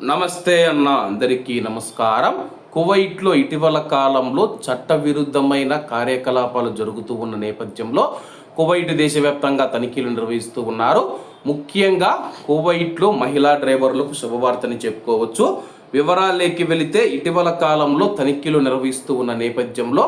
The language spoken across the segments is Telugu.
నమస్తే అన్న అందరికీ నమస్కారం. కువైట్లో ఇటీవల కాలంలో చట్టవిరుద్ధమైన కార్యకలాపాలు జరుగుతూ ఉన్న నేపథ్యంలో కువైట్ దేశవ్యాప్తంగా తనిఖీలు నిర్వహిస్తూ ఉన్నారు. ముఖ్యంగా కువైట్లో మహిళా డ్రైవర్లకు శుభవార్తని చెప్పుకోవచ్చు. వివరాల్లోకి వెళితే ఇటీవల కాలంలో తనిఖీలు నిర్వహిస్తూ ఉన్న నేపథ్యంలో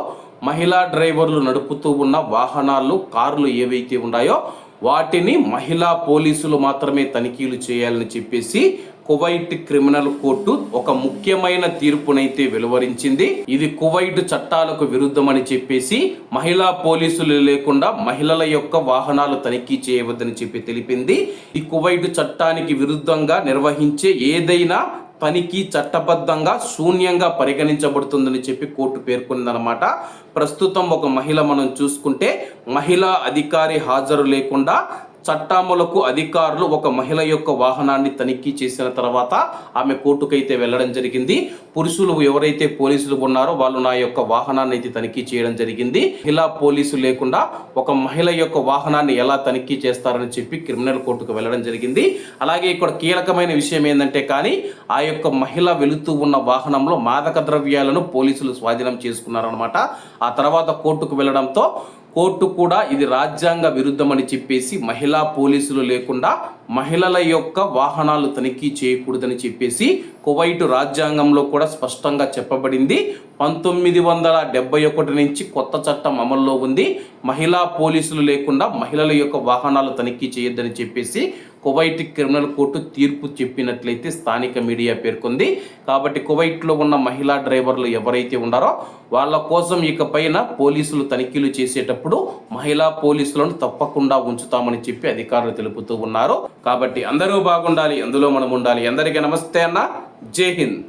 మహిళా డ్రైవర్లు నడుపుతూ ఉన్న వాహనాలు, కార్లు ఏవైతే ఉన్నాయో వాటిని మహిళా పోలీసులు మాత్రమే తనిఖీలు చేయాలని చెప్పేసి కువైట్ క్రిమినల్ కోర్టు ఒక ముఖ్యమైన తీర్పునైతే వెలువరించింది. ఇది కువైట్ చట్టాలకు విరుద్ధమని చెప్పేసి మహిళా పోలీసులు లేకుండా మహిళల యొక్క వాహనాలు తనిఖీ చేయవద్దని చెప్పి తెలిపింది. ఈ కువైట్ చట్టానికి విరుద్ధంగా నిర్వహించే ఏదైనా తనిఖీ చట్టబద్ధంగా శూన్యంగా పరిగణించబడుతుందని చెప్పి కోర్టు పేర్కొందనమాట. ప్రస్తుతం ఒక మహిళ మనం చూసుకుంటే మహిళా అధికారి హాజరు లేకుండా చట్టాములకు అధికారులు ఒక మహిళ యొక్క వాహనాన్ని తనిఖీ చేసిన తర్వాత ఆమె కోర్టుకైతే వెళ్ళడం జరిగింది. పురుషులు ఎవరైతే పోలీసులు ఉన్నారో వాళ్ళు నా యొక్క వాహనాన్ని అయితే తనిఖీ చేయడం జరిగింది. మహిళా పోలీసు లేకుండా ఒక మహిళ యొక్క వాహనాన్ని ఎలా తనిఖీ చేస్తారని చెప్పి క్రిమినల్ కోర్టుకు వెళ్ళడం జరిగింది. అలాగే ఇక్కడ కీలకమైన విషయం ఏంటంటే కానీ ఆ యొక్క మహిళ వెళుతూ ఉన్న వాహనంలో మాదక ద్రవ్యాలను పోలీసులు స్వాధీనం చేసుకున్నారనమాట. ఆ తర్వాత కోర్టుకు వెళ్ళడంతో కోర్టు కూడా ఇది రాజ్యాంగ విరుద్ధమని చెప్పేసి మహిళా పోలీసులు లేకుండా మహిళల యొక్క వాహనాలు తనిఖీ చేయకూడదని చెప్పేసి కువైట్ రాజ్యాంగంలో కూడా స్పష్టంగా చెప్పబడింది. 1971 నుంచి కొత్త చట్టం అమల్లో ఉంది. మహిళా పోలీసులు లేకుండా మహిళల యొక్క వాహనాలు తనిఖీ చేయొద్దని చెప్పేసి కువైట్ క్రిమినల్ కోర్టు తీర్పు చెప్పినట్లయితే స్థానిక మీడియా పేర్కొంది. కాబట్టి కువైట్లో ఉన్న మహిళా డ్రైవర్లు ఎవరైతే ఉన్నారో వాళ్ళ కోసం ఇకపైన పోలీసులు తనిఖీలు చేసేటప్పుడు మహిళా పోలీసులను తప్పకుండా ఉంచుతామని చెప్పి అధికారులు తెలుపుతూ ఉన్నారు. కాబట్టి అందరూ బాగుండాలి, అందులో మనం ఉండాలి. అందరికీ నమస్తే అన్న, జై హింద్.